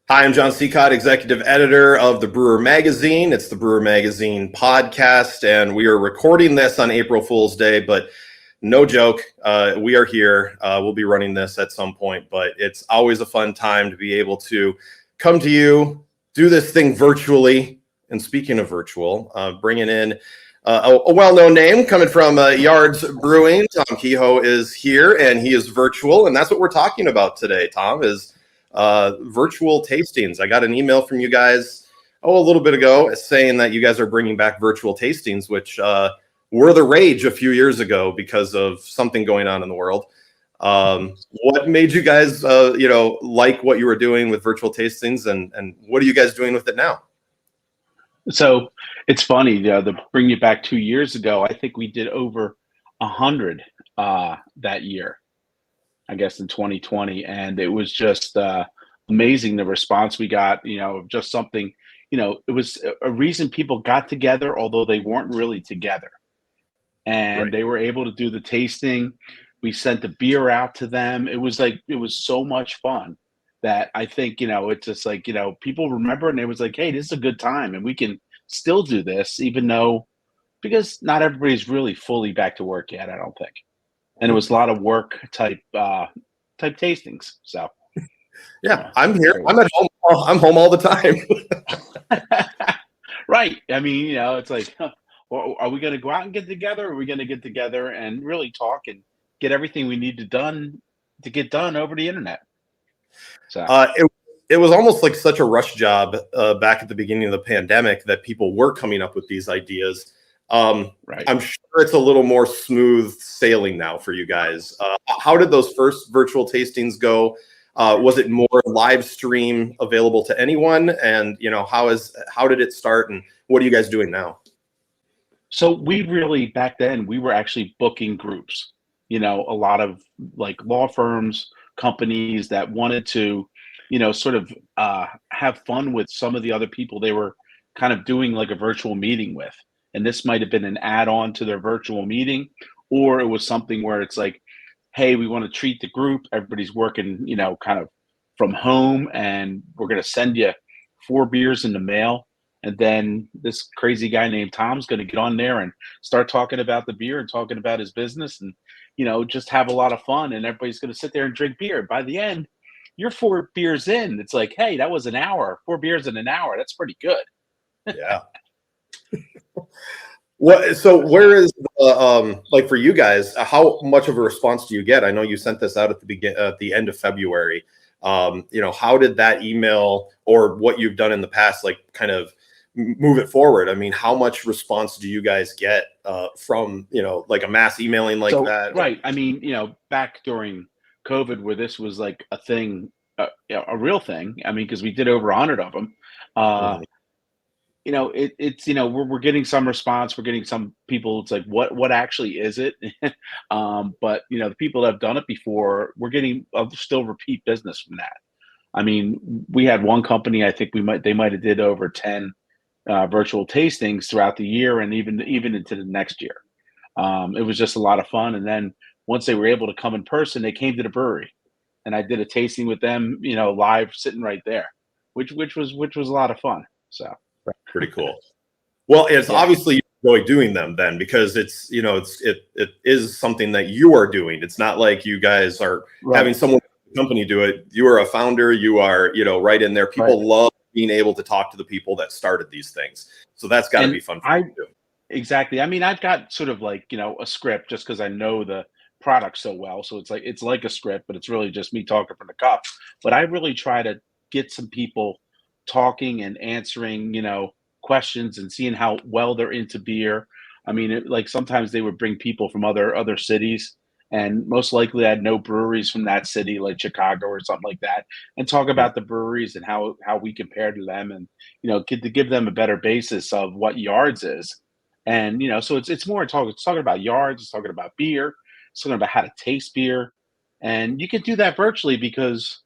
Hi, I'm Jon Sicotte, executive editor of the Brewer Magazine. It's the Brewer Magazine podcast, and we are recording this on April Fool's Day, but no joke, we are here. We'll be running this at some point, but it's always a fun time to be able to come to you, do this thing virtually. And speaking of virtual, bringing in a well-known name coming from Yards Brewing. Tom Kehoe is here, and he is virtual, and that's what we're talking about today, Tom, is virtual tastings. I got an email from you guys, a little bit ago saying that you guys are bringing back virtual tastings, which were the rage a few years ago because of something going on in the world. What made you guys, like what you were doing with virtual tastings, and what are you guys doing with it now? So it's funny, to bring you back 2 years ago, I think we did over 100 that year, I guess in 2020. And it was just amazing the response we got, just something, it was a reason people got together, although they weren't really together. And Right. they were able to do the tasting. We sent the beer out to them. It was so much fun that I think, it's just like, people remember and it was like, hey, this is a good time and we can still do this, even though, because not everybody's really fully back to work yet, I don't think. And it was a lot of work type tastings. So Yeah, I'm here. I'm at home. I'm home all the time. right. I mean, it's like, well, are we going to go out and get together? Or are we going to get together and really talk and get everything we need to get done over the internet? So It was almost like such a rush job back at the beginning of the pandemic that people were coming up with these ideas. right. I'm sure it's a little more smooth sailing now for you guys. How did those first virtual tastings go? Was it more live stream available to anyone? And how did it start? And what are you guys doing now? So we really, back then, we were actually booking groups, a lot of like law firms, companies that wanted to, sort of have fun with some of the other people they were kind of doing like a virtual meeting with. And this might have been an add-on to their virtual meeting, or it was something where it's like, hey, we want to treat the group. Everybody's working, kind of from home, and we're going to send you 4 beers in the mail. And then this crazy guy named Tom's going to get on there and start talking about the beer and talking about his business and, just have a lot of fun. And everybody's going to sit there and drink beer. By the end, you're 4 beers in. It's like, hey, that was an hour, 4 beers in an hour. That's pretty good. Yeah. So where is like for you guys? How much of a response do you get? I know you sent this out at the end of February. How did that email or what you've done in the past, like kind of move it forward? I mean, how much response do you guys get from like a mass emailing like that? Right. I mean, back during COVID, where this was like a thing, a real thing. I mean, because we did over 100 of them. Mhm. It's we're getting some response. We're getting some people. It's like, what actually is it? But the people that have done it before, we're getting still repeat business from that. I mean, we had one company. I think they might have did over 10 virtual tastings throughout the year, and even into the next year. It was just a lot of fun. And then once they were able to come in person, they came to the brewery, and I did a tasting with them, live, sitting right there, which was a lot of fun. So. Pretty cool. Well, it's Yeah. obviously you enjoy doing them then, because it is something that you are doing. It's not like you guys are having someone in the company do it. You are a founder. You are right in there. People love being able to talk to the people that started these things. So that's got to be fun for you too. Exactly. I mean, I've got sort of like, a script just because I know the product so well. So it's like a script, but it's really just me talking from the cup. But I really try to get some people talking and answering, questions and seeing how well they're into beer. I mean, like sometimes they would bring people from other cities, and most likely I'd know breweries from that city, like Chicago or something like that, and talk about the breweries and how we compare to them, and to give them a better basis of what Yards is. And so it's more talking. It's talking about Yards. It's talking about beer. It's talking about how to taste beer, and you can do that virtually because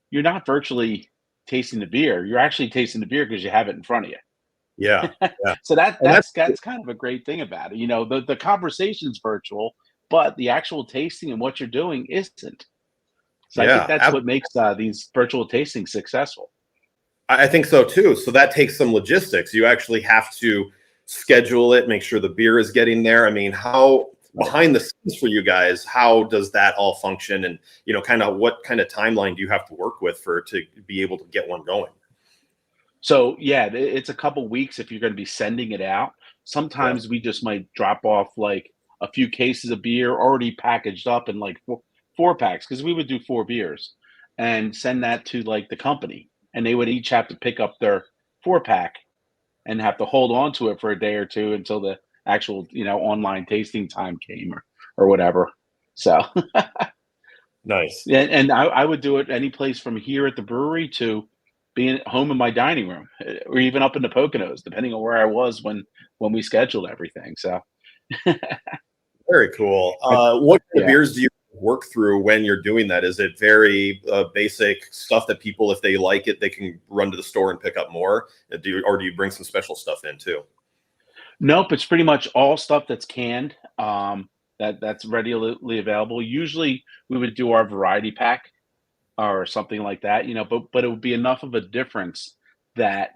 you're not virtually tasting the beer. You're actually tasting the beer because you have it in front of you. Yeah. Yeah. So And that's kind of a great thing about it. The conversation's virtual, but the actual tasting and what you're doing isn't. So I think yeah. that's what makes these virtual tastings successful. I think so too. So that takes some logistics. You actually have to schedule it, make sure the beer is getting there. I mean, how behind the scenes for you guys, how does that all function? And, kind of what kind of timeline do you have to work with to be able to get one going? So yeah, it's a couple weeks if you're going to be sending it out. Yeah. Sometimes we just might drop off like a few cases of beer already packaged up in like four packs because we would do 4 beers and send that to like the company, and they would each have to pick up their 4 pack and have to hold on to it for a day or two until the actual online tasting time came or whatever. So Nice. and I would do it any place from here at the brewery to being at home in my dining room, or even up in the Poconos, depending on where I was when we scheduled everything. So, Very cool. but What kind of yeah. beers do you work through when you're doing that? Is it very basic stuff that people, if they like it, they can run to the store and pick up more? Or do you bring some special stuff in too? Nope, it's pretty much all stuff that's canned, that's readily available. Usually, we would do our variety pack or something like that, but it would be enough of a difference that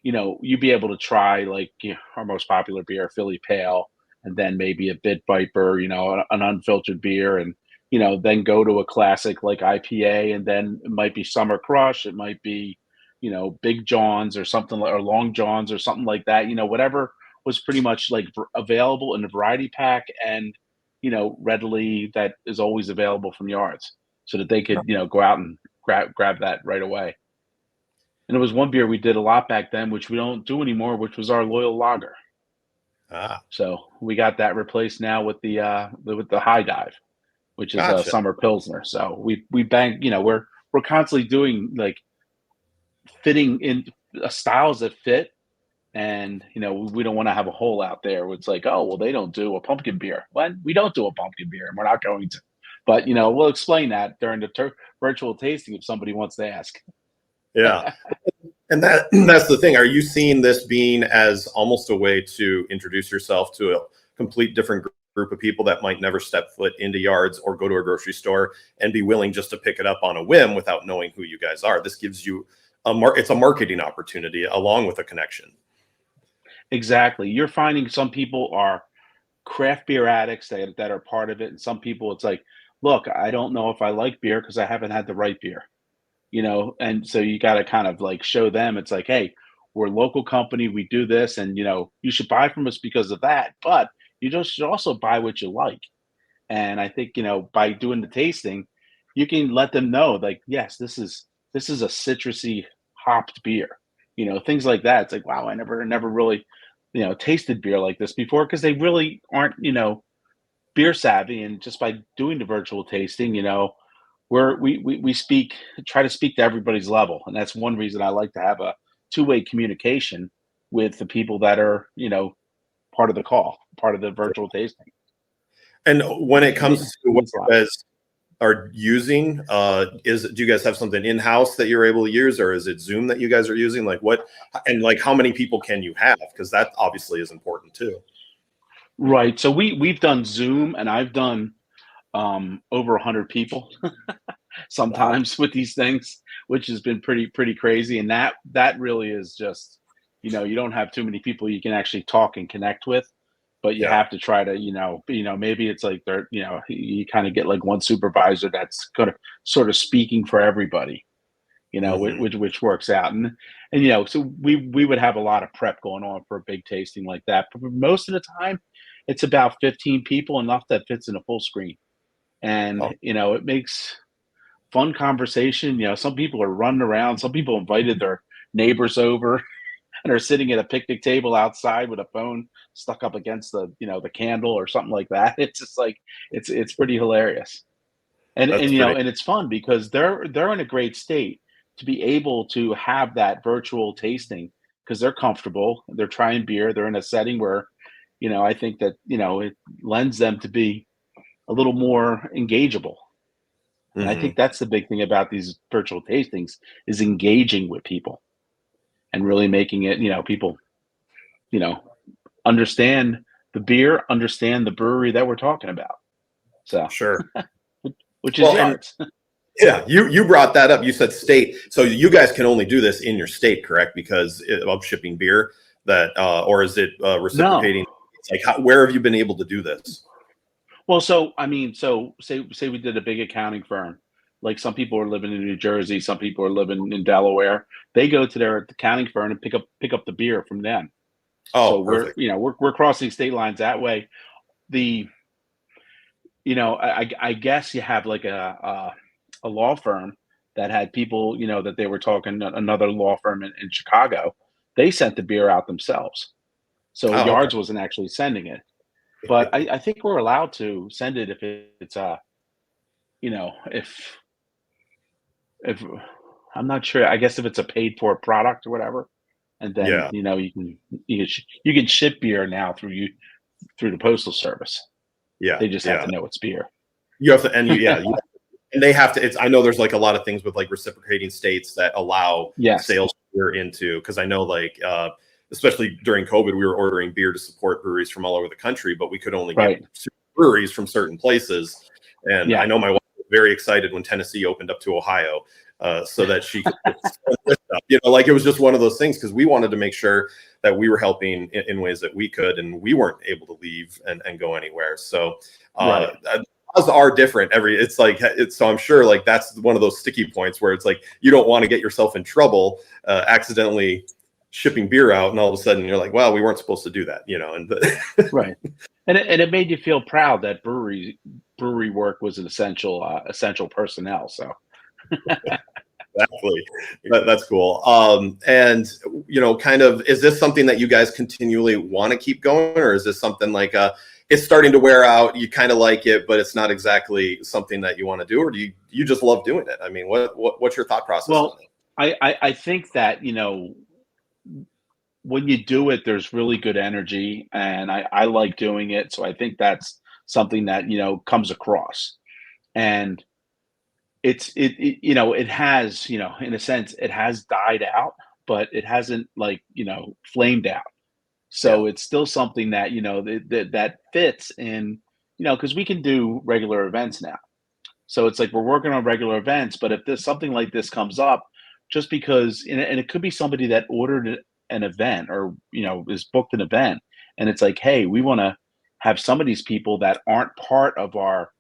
you'd be able to try like our most popular beer, Philly Pale, and then maybe a Bit Viper, an unfiltered beer, and then go to a classic like IPA, and then it might be Summer Crush, it might be Big Johns or something like, or Long Johns or something like that. Whatever was pretty much like available in the variety pack, and readily that is always available from Yards, so that they could go out and grab that right away. And it was one beer we did a lot back then, which we don't do anymore, which was our Loyal Lager. Ah, So we got that replaced now with the High Dive, which is a gotcha. summer pilsner. So we bang, we're constantly doing like fitting in styles that fit, and we don't want to have a hole out there where it's like, oh well, they don't do a pumpkin beer. When we don't do a pumpkin beer, and we're not going to. But we'll explain that during the virtual tasting if somebody wants to ask. Yeah. And that's the thing. Are you seeing this being as almost a way to introduce yourself to a complete different group of people that might never step foot into Yards or go to a grocery store and be willing just to pick it up on a whim without knowing who you guys are? This gives you it's a marketing opportunity along with a connection. Exactly. You're finding some people are craft beer addicts that are part of it, and some people it's like, look, I don't know if I like beer because I haven't had the right beer. And so you got to kind of like show them it's like, hey, we're a local company, we do this, and you should buy from us because of that, but you just should also buy what you like. And I think by doing the tasting, you can let them know like, yes, this is a citrusy hopped beer, things like that. It's like, wow, I never really tasted beer like this before, because they really aren't beer savvy. And just by doing the virtual tasting, we speak try to speak to everybody's level, and that's one reason I like to have a two-way communication with the people that are part of the call, part of the virtual tasting. And when it It comes to what means a you lot. guys are using, do you guys have something in-house that you're able to use, or is it Zoom that you guys are using? Like what, and like how many people can you have? Because that obviously is important too. Right. So we've done Zoom, and I've done over 100 people Wow. sometimes with these things, which has been pretty crazy. And that really is just you don't have too many people you can actually talk and connect with, but you Yeah. have to try to maybe it's like they're you kind of get like one supervisor that's kind of sort of speaking for everybody, Hmm. which works out. And so we would have a lot of prep going on for a big tasting like that, but most of the time it's about 15 people, enough that fits in a full screen. And Oh, it makes fun conversation. Some people are running around, some people invited their neighbors over and are sitting at a picnic table outside with a phone stuck up against the candle or something like that. It's just like it's pretty hilarious. And that's pretty. and it's fun because they're in a great state to be able to have that virtual tasting, because they're comfortable, they're trying beer, they're in a setting where I think that it lends them to be a little more engageable. And I think Hmm. that's the big thing about these virtual tastings is engaging with people and really making it, people, you know, understand the beer, understand the brewery that we're talking about. So, Sure. which is Well, and Yards. Yeah, you brought that up. You said state, so you guys can only do this in your state, correct? Because of shipping beer, that or is it No. reciprocating? It's like, where have you been able to do this? Well, so I mean, so say we did a big accounting firm. Like some people are living in New Jersey, some people are living in Delaware. They go to their accounting firm and pick up the beer from them. So Oh, we're perfect. you know we're crossing state lines that way. The I guess you have like a law firm that had people that they were talking another law firm in Chicago. They sent the beer out themselves. So Oh, okay. Yards wasn't actually sending it, but I think we're allowed to send it if it's if I'm not sure. I guess if it's a paid for product or whatever, and then Yeah, you can ship beer now through the postal service. yeah, They just have yeah. to know it's beer. You have to, and and they have to. It's, I know there's like a lot of things with like reciprocating states that allow Yes, sales beer into, because I know like especially during COVID, we were ordering beer to support breweries from all over the country, but we could only get right. breweries from certain places. And I Yeah, know my wife was very excited when Tennessee opened up to Ohio, so that she could sell this stuff. Like it was just one of those things, because we wanted to make sure that we were helping in ways that we could, and we weren't able to leave and go anywhere. So right. laws are different so I'm sure like that's one of those sticky points where it's like you don't want to get yourself in trouble accidentally shipping beer out, and all of a sudden you're like, well, we weren't supposed to do that, and Right. And it made you feel proud that brewery work was an essential personnel. So exactly. That's cool. And kind of, is this something that you guys continually want to keep going, or is this something like it's starting to wear out, you kind of like it, but it's not exactly something that you want to do, or do you just love doing it? I mean, what's your thought process on well, I think that when you do it, there's really good energy, and I like doing it. So I think that's something that comes across, and it has in a sense it has died out, but it hasn't like flamed out. Yeah, So it's still something that that fits in, because we can do regular events now. So it's like we're working on regular events, but if there's something like this comes up, just because, and it could be somebody that ordered an event or is booked an event, and it's like, hey, we want to have some of these people that aren't part of our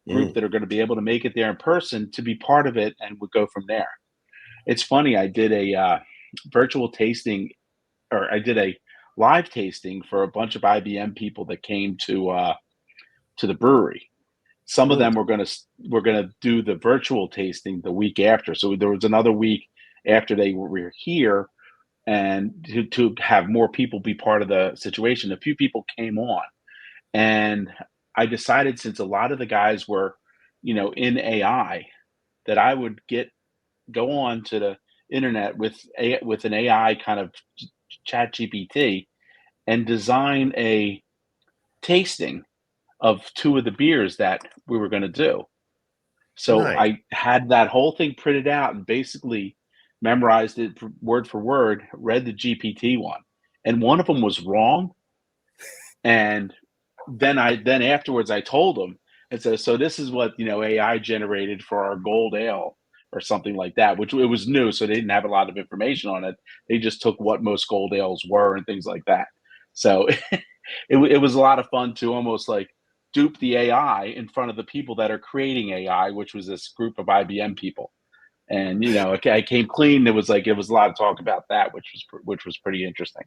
group mm, that are going to be able to make it there in person to be part of it, and we'll go from there. It's funny, I did a virtual tasting, or I did a live tasting for a bunch of IBM people that came to the brewery. Some of mm. them were gonna do the virtual tasting the week after. So there was another week after they were here, and to have more people be part of the situation. A few people came on, and I decided, since a lot of the guys were, in AI, that I would go on to the internet with an AI kind of chat GPT and design a tasting of two of the beers that we were going to do. So Nice. I had that whole thing printed out and basically memorized it word for word, read the GPT one, and one of them was wrong. And then afterwards I told them, and so this is what AI generated for our gold ale or something like that, which it was new, so they didn't have a lot of information on it. They just took what most gold ales were and things like that. So it was a lot of fun to almost like dupe the AI in front of the people that are creating AI, which was this group of IBM people. And I came clean. It was a lot of talk about that, which was pretty interesting.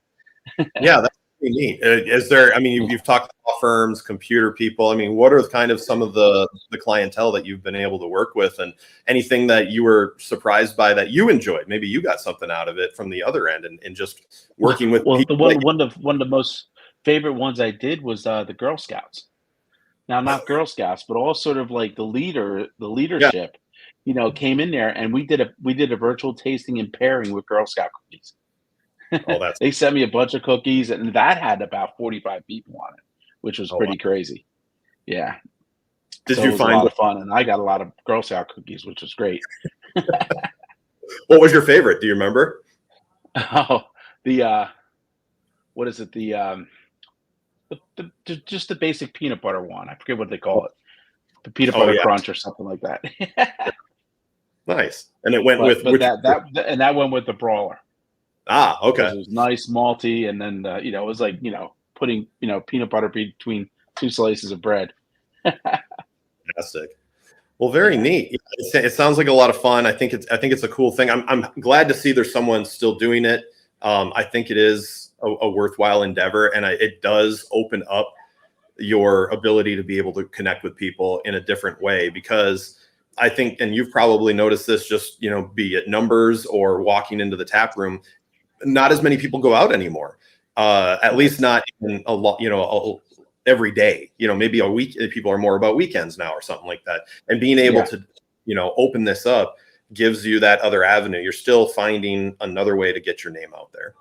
Yeah, that's pretty neat. Is there? I mean, you've talked to law firms, computer people. I mean, what are kind of some of the clientele that you've been able to work with, and anything that you were surprised by that you enjoyed? Maybe you got something out of it from the other end, and just working with Well, people. the one of the most favorite ones I did was the Girl Scouts. Now, not Girl Scouts, but all sort of like the Yeah. leadership, came in there, and we did a virtual tasting and pairing with Girl Scout cookies. Oh, that's. They sent me a bunch of cookies, and that had about 45 people on it, which was Oh, wow. pretty crazy. Yeah, Did so it you was a find lot of fun, and I got a lot of Girl Scout cookies, which was great. what was your favorite? Do you remember? Oh, the what is it? Just the basic peanut butter one. I forget what they call it. The peanut Oh butter yeah, crunch or something like that. Nice. And it went with But which? that went with the brawler Ah, because okay. it was nice malty, and then it was like putting peanut butter between two slices of bread. Fantastic. Well, very Yeah, neat. Yeah, it sounds like a lot of fun. I think it's a cool thing. I'm glad to see there's someone still doing it. I think it is a worthwhile endeavor, and it does open up your ability to be able to connect with people in a different way, because I think, and you've probably noticed this, just be it numbers or walking into the tap room, not as many people go out anymore. At right. least not in a lot, every day. Maybe a week. People are more about weekends now or something like that. And being able Yeah, to, open this up gives you that other avenue. You're still finding another way to get your name out there.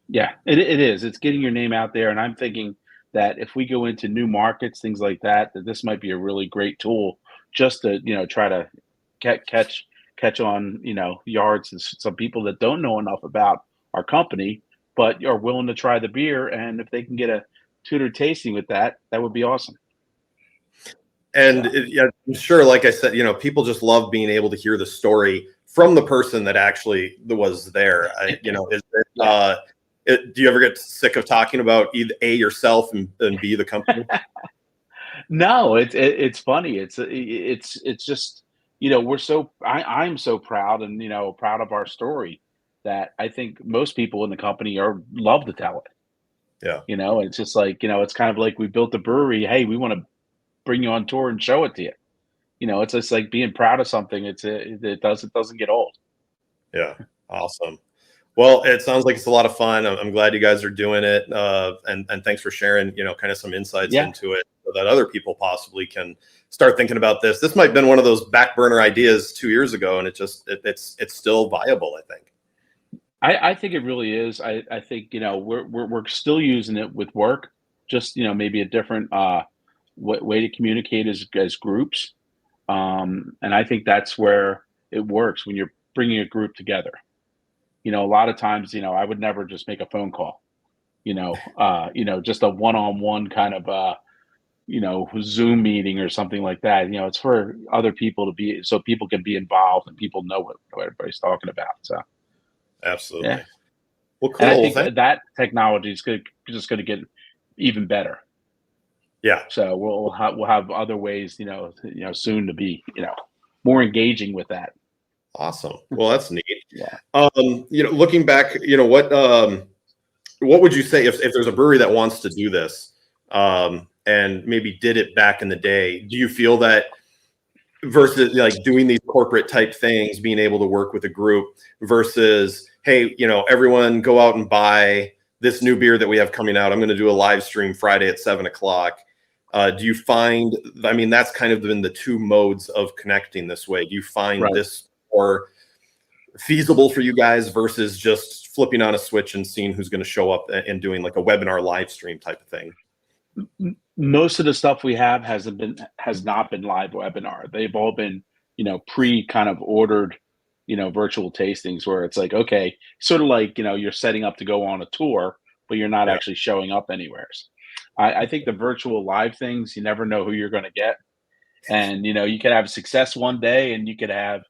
yeah. It is. It's getting your name out there, and I'm thinking that if we go into new markets, things like that, that this might be a really great tool just to try to catch on yards and some people that don't know enough about our company, but are willing to try the beer, and if they can get a tutor tasting with that, that would be awesome. And So yeah, I'm sure, like I said, people just love being able to hear the story from the person that actually was there. Is it, yeah. do you ever get sick of talking about either A, yourself, and B, the company? No, it's funny. It's just I'm so proud and proud of our story that I think most people in the company are love to tell it. Yeah. It's just like it's kind of like we built a brewery. Hey, we want to bring you on tour and show it to you. It's just like being proud of something. It doesn't get old. Yeah. Awesome. Well, it sounds like it's a lot of fun. I'm glad you guys are doing it. And thanks for sharing, kind of some insights Yeah, into it so that other people possibly can start thinking about this. This might have been one of those back burner ideas 2 years ago, and it's still viable, I think. I think it really is. I think we're still using it with work, just maybe a different way to communicate as groups. And I think that's where it works when you're bringing a group together. A lot of times, I would never just make a phone call. Just a one-on-one kind of Zoom meeting or something like that. It's for other people to be so people can be involved and people know what everybody's talking about. So yeah, Absolutely. Well, and I cool. Well, think thank that technology is just going to get even better. Yeah. So we'll have other ways, soon to be, more engaging with that. Awesome. Well, that's neat. Yeah. Looking back, what would you say if there's a brewery that wants to do this, and maybe did it back in the day? Do you feel that versus like doing these corporate type things, being able to work with a group versus, hey, everyone go out and buy this new beer that we have coming out. I'm going to do a live stream Friday at 7 o'clock. Do you find, I mean, that's kind of been the two modes of connecting this way. Do you find Right. this more feasible for you guys versus just flipping on a switch and seeing who's going to show up and doing like a webinar live stream type of thing? Most of the stuff we have has not been live webinar. They've all been, pre kind of ordered, virtual tastings where it's like, okay, sort of like, you're setting up to go on a tour, but you're not Yeah. actually showing up anywhere. I think the virtual live things, you never know who you're going to get. And, you could have success one day and you could have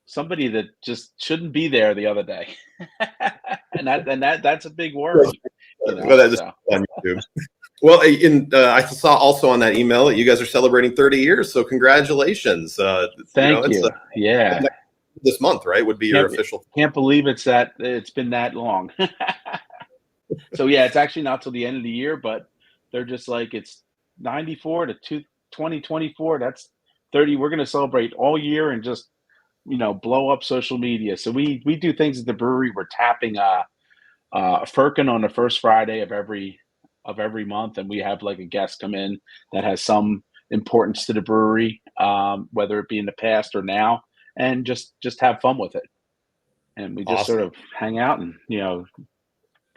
somebody that just shouldn't be there the other day. That's a big worry, Well, that is so. on YouTube. Well, I saw also on that email that you guys are celebrating 30 years. So congratulations. Thank It's you. Yeah. this month, right? Would be your Can't official. can't believe it's been that long. So yeah, it's actually not till the end of the year, but they're just like it's 94 to 2024. That's 30. We're gonna celebrate all year and just blow up social media. So we do things at the brewery. We're tapping a firkin on the first Friday of every month, and we have like a guest come in that has some importance to the brewery, whether it be in the past or now, and just have fun with it. And we just sort Awesome. of hang out, and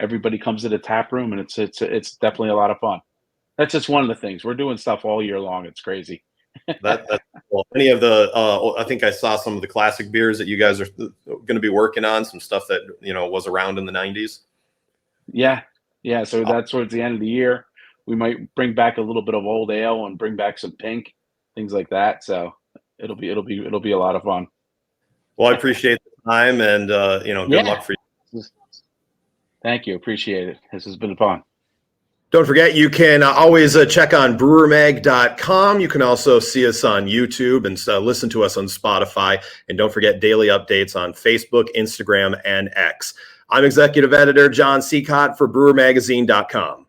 everybody comes to the tap room, and it's definitely a lot of fun. That's just one of the things we're doing stuff all year long. It's crazy. That's well. Any of the, I think I saw some of the classic beers that you guys are going to be working on. Some stuff that was around in the '90s. Yeah, yeah. So that's towards the end of the year. We might bring back a little bit of old ale and bring back some pink, things like that. So it'll be a lot of fun. Well, I appreciate the time, and good luck for you. Thank you. Appreciate it. This has been fun. Don't forget, you can always check on brewermag.com. You can also see us on YouTube and listen to us on Spotify. And don't forget daily updates on Facebook, Instagram, and X. I'm Executive Editor Jon Sicotte for brewermagazine.com.